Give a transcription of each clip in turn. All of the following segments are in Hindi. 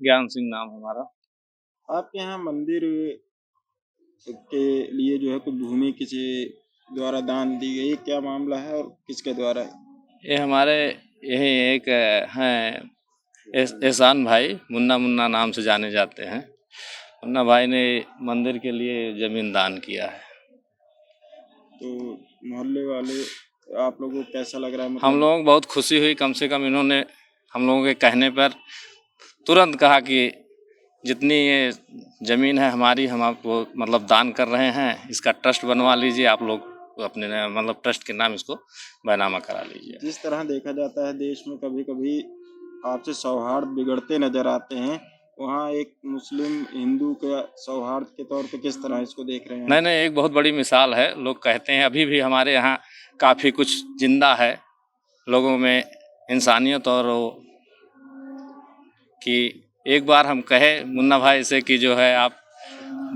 ज्ञान सिंह नाम हमारा। आपके यहाँ मंदिर के लिए जो है कुछ भूमि किसी द्वारा दान दी गई, क्या मामला है और किसके द्वारा है? ये हमारे यही एक हैं एहसान भाई, मुन्ना मुन्ना नाम से जाने जाते हैं। मुन्ना भाई ने मंदिर के लिए जमीन दान किया है। तो मोहल्ले वाले आप लोगों को कैसा लग रहा है, हम मतलब? लोगों को बहुत खुशी हुई, कम से कम इन्होंने हम लोगों के कहने पर तुरंत कहा कि जितनी ये ज़मीन है हमारी, हम आपको मतलब दान कर रहे हैं, इसका ट्रस्ट बनवा लीजिए आप लोग, अपने मतलब ट्रस्ट के नाम इसको बैनामा करा लीजिए। जिस तरह देखा जाता है देश में कभी कभी आपसी सौहार्द बिगड़ते नजर आते हैं, वहाँ एक मुस्लिम हिंदू का सौहार्द के तौर पे किस तरह इसको देख रहे हैं? नहीं नहीं, एक बहुत बड़ी मिसाल है। लोग कहते हैं अभी भी हमारे यहाँ काफ़ी कुछ जिंदा है लोगों में, इंसानियत, और वो कि एक बार हम कहे मुन्ना भाई से कि जो है आप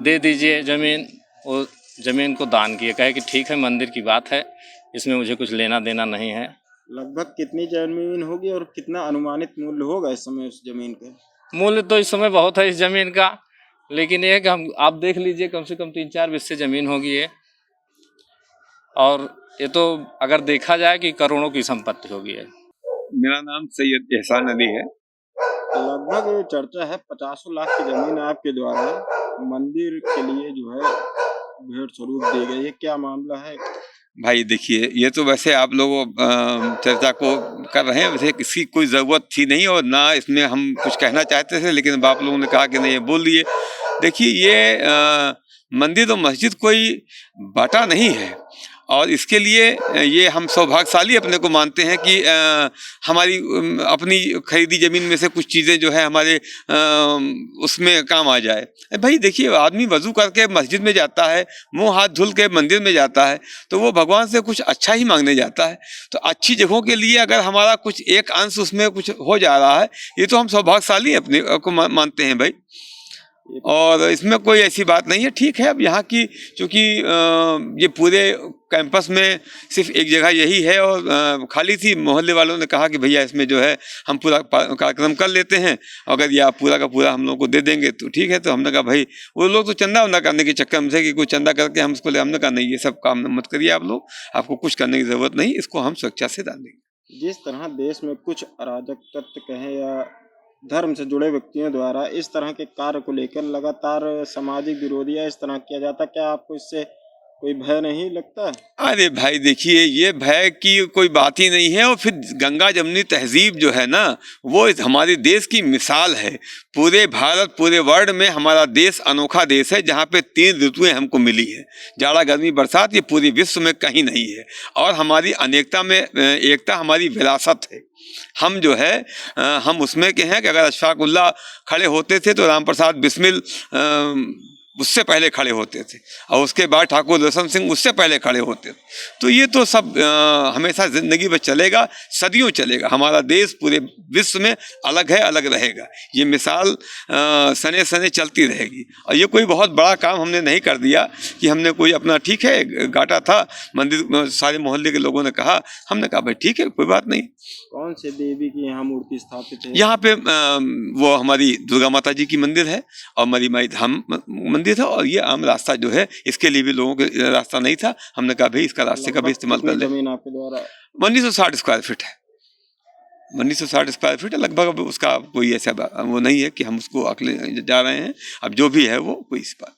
दे दीजिए ज़मीन, वो ज़मीन को दान किए, कहे कि ठीक है मंदिर की बात है, इसमें मुझे कुछ लेना देना नहीं है। लगभग कितनी जमीन होगी और कितना अनुमानित मूल्य होगा इस समय उस जमीन का? मूल्य तो इस समय बहुत है इस ज़मीन का, लेकिन ये कि हम आप देख लीजिए कम से कम 3-4 बिस्से ज़मीन होगी ये, और ये तो अगर देखा जाए कि करोड़ों की संपत्ति होगी है। मेरा नाम सैयद एहसान अली है। लगभग ये चर्चा है 50 लाख की जमीन आपके द्वारा मंदिर के लिए जो है भेंट स्वरूप दी गई है, क्या मामला है? भाई देखिए, ये तो वैसे आप लोग चर्चा को कर रहे हैं, वैसे इसकी कोई ज़रूरत थी नहीं और ना इसमें हम कुछ कहना चाहते थे, लेकिन आप लोगों ने कहा कि नहीं, ये बोल दिए। देखिए, ये मंदिर और मस्जिद कोई बाटा नहीं है, और इसके लिए ये हम सौभाग्यशाली अपने को मानते हैं कि हमारी अपनी खरीदी ज़मीन में से कुछ चीज़ें जो है हमारे उसमें काम आ जाए। भाई देखिए, आदमी वज़ू करके मस्जिद में जाता है, मुंह हाथ धुल के मंदिर में जाता है, तो वो भगवान से कुछ अच्छा ही मांगने जाता है। तो अच्छी जगहों के लिए अगर हमारा कुछ एक अंश उसमें कुछ हो जा रहा है, ये तो हम सौभाग्यशाली अपने को मानते हैं भाई, और इसमें कोई ऐसी बात नहीं है। ठीक है, अब यहाँ की चूँकि ये पूरे कैंपस में सिर्फ एक जगह यही है और खाली थी, मोहल्ले वालों ने कहा कि भैया इसमें जो है हम पूरा कार्यक्रम कर लेते हैं, अगर ये आप पूरा का पूरा हम लोग को दे देंगे तो ठीक है। तो हमने कहा भाई, वो लोग तो चंदा वंदा करने के चक्कर में थे कि कोई चंदा करके हम उसको ले, हमने कहा नहीं, ये सब काम मत करिए आप लोग, आपको कुछ करने की ज़रूरत नहीं, इसको हम स्वेच्छा से दान देंगे। जिस तरह देश में कुछ अराजक तत्व कहें या धर्म से जुड़े व्यक्तियों द्वारा इस तरह के कार्य को लेकर लगातार सामाजिक विरोधी या इस तरह किया जाता, क्या आपको इससे कोई भय नहीं लगता? अरे भाई देखिए, ये भय की कोई बात ही नहीं है, और फिर गंगा जमुनी तहजीब जो है ना, वो हमारे देश की मिसाल है। पूरे भारत, पूरे वर्ल्ड में हमारा देश अनोखा देश है, जहाँ पे 3 ऋतुएं हमको मिली है, जाड़ा गर्मी बरसात, ये पूरे विश्व में कहीं नहीं है। और हमारी अनेकता में एकता हमारी विरासत है। हम जो है हम उसमें के हैं कि अगर अशफाक उल्लाह खड़े होते थे तो राम प्रसाद बिस्मिल उससे पहले खड़े होते थे, और उसके बाद ठाकुर दर्शन सिंह उससे पहले खड़े होते थे। तो ये तो सब हमेशा ज़िंदगी में चलेगा, सदियों चलेगा। हमारा देश पूरे विश्व में अलग है, अलग रहेगा, ये मिसाल सने सने चलती रहेगी। और ये कोई बहुत बड़ा काम हमने नहीं कर दिया कि हमने कोई अपना, ठीक है घाटा था मंदिर, सारे मोहल्ले के लोगों ने कहा, हमने कहा भाई ठीक है, कोई बात नहीं। कौन से देवी की यहाँ मूर्ति स्थापित है? यहाँ पे वो हमारी दुर्गा माता जी की मंदिर है और मरी माई धाम मंदिर है, और ये आम रास्ता जो है, इसके लिए भी लोगों के रास्ता नहीं था, हमने कहा भाई इसका रास्ते का भी इस्तेमाल कर ले। जमीन आपके द्वारा 1960 स्क्वायर फीट है, 1960 स्क्वायर फीट है लगभग। अब उसका कोई ऐसा वो नहीं है कि हम उसको अगले जा रहे हैं, अब जो भी है वो कोई इस बात।